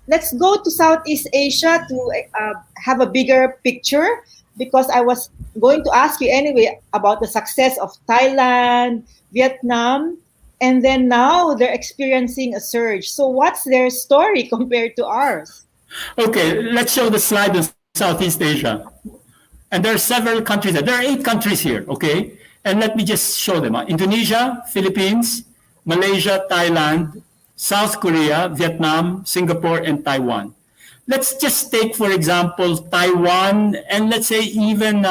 let's go to Southeast Asia to have a bigger picture, because I was going to ask you anyway about the success of Thailand, Vietnam, and then now they're experiencing a surge. So what's their story compared to ours? Okay, let's show the slide in Southeast Asia. And there are several countries there. There are 8 countries here, okay? And let me just show them. Indonesia, Philippines, Malaysia, Thailand, South Korea, Vietnam, Singapore, and Taiwan. Let's just take, for example, Taiwan and let's say even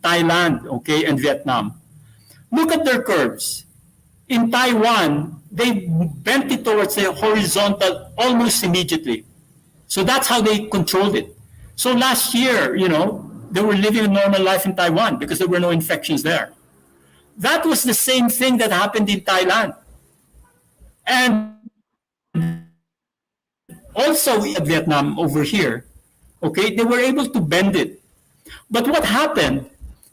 Thailand, okay, and Vietnam. Look at their curves. In Taiwan, they bent it towards the horizontal almost immediately. So that's how they controlled it. So last year, they were living a normal life in Taiwan because there were no infections there. That was the same thing that happened in Thailand. And also in Vietnam over here, okay, they were able to bend it. But what happened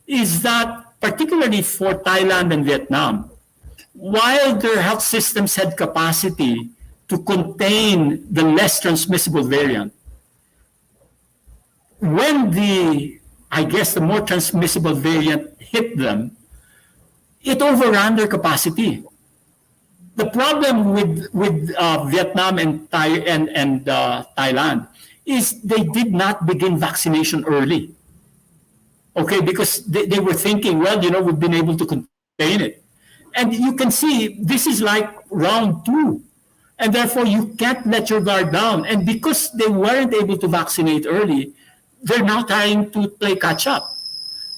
is that, particularly for Thailand and Vietnam, while their health systems had capacity to contain the less transmissible variant, when the more transmissible variant hit them, it overran their capacity. The problem with Vietnam and Thailand is they did not begin vaccination early. Okay, because they were thinking, well, we've been able to contain it. And you can see this is like round 2. And therefore, you can't let your guard down. And because they weren't able to vaccinate early, they're now trying to play catch up.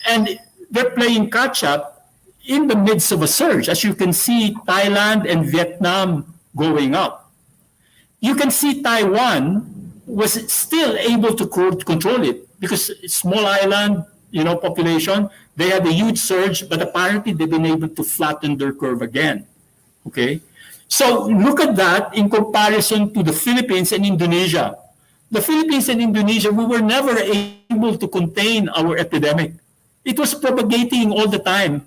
And they're playing catch up in the midst of a surge. As you can see, Thailand and Vietnam going up. You can see Taiwan was still able to control it because it's small island, population. They had a huge surge, but apparently they've been able to flatten their curve again. Okay? So look at that in comparison to the Philippines and Indonesia. The Philippines and Indonesia, we were never able to contain our epidemic. It was propagating all the time.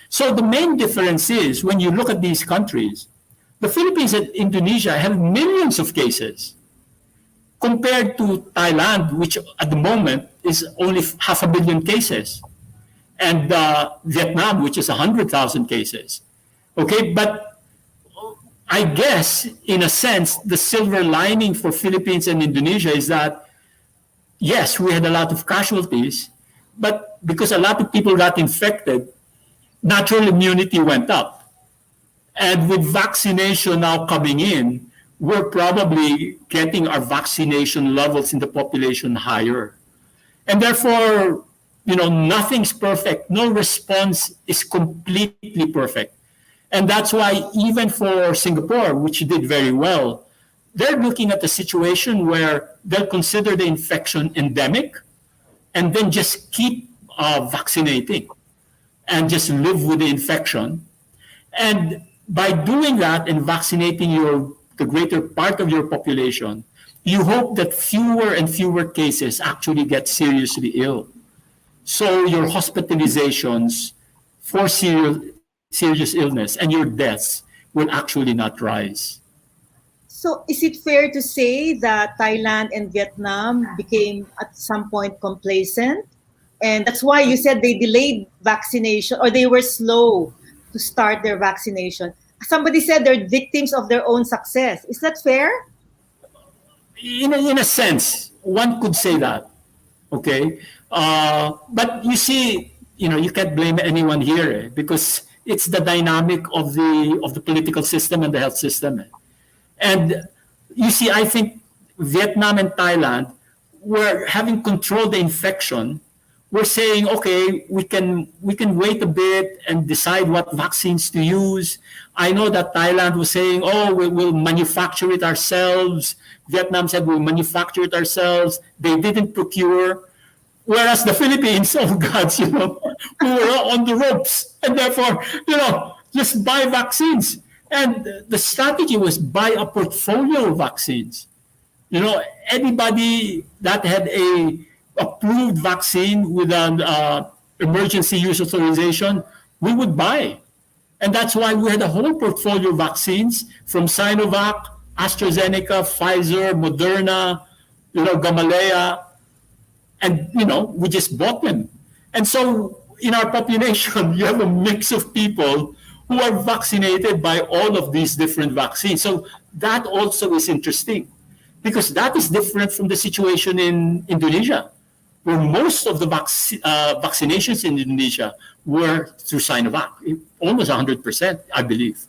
So the main difference is when you look at these countries, the Philippines and Indonesia have millions of cases compared to Thailand, which at the moment is only 500 million cases, and Vietnam, which is 100,000 cases. Okay, but I guess, in a sense, the silver lining for Philippines and Indonesia is that, yes, we had a lot of casualties, but because a lot of people got infected, natural immunity went up. And with vaccination now coming in, we're probably getting our vaccination levels in the population higher. And therefore, nothing's perfect. No response is completely perfect. And that's why even for Singapore, which did very well, they're looking at a situation where they'll consider the infection endemic and then just keep vaccinating and just live with the infection. And by doing that and vaccinating the greater part of your population, you hope that fewer and fewer cases actually get seriously ill. So your hospitalizations for serious illness and your deaths will actually not rise. So is it fair to say that Thailand and Vietnam became at some point complacent? And that's why you said they delayed vaccination, or they were slow to start their vaccination. Somebody said they're victims of their own success. Is that fair? In a sense, one could say that. Okay, but you see, you can't blame anyone here because it's the dynamic of the political system and the health system. And you see, I think Vietnam and Thailand were having controlled the infection. We're saying, okay, we can wait a bit and decide what vaccines to use. I know that Thailand was saying, oh, we'll manufacture it ourselves. Vietnam said we'll manufacture it ourselves. They didn't procure. Whereas the Philippines, oh God, we were on the ropes. And therefore, just buy vaccines. And the strategy was buy a portfolio of vaccines. Anybody that had a approved vaccine with an emergency use authorization, we would buy. And that's why we had a whole portfolio of vaccines from Sinovac AstraZeneca, Pfizer, Moderna, Gamaleya, and we just bought them. And so in our population, you have a mix of people who are vaccinated by all of these different vaccines. So that also is interesting because that is different from the situation in Indonesia, where most of the vaccinations in Indonesia were through Sinovac, almost 100%, I believe.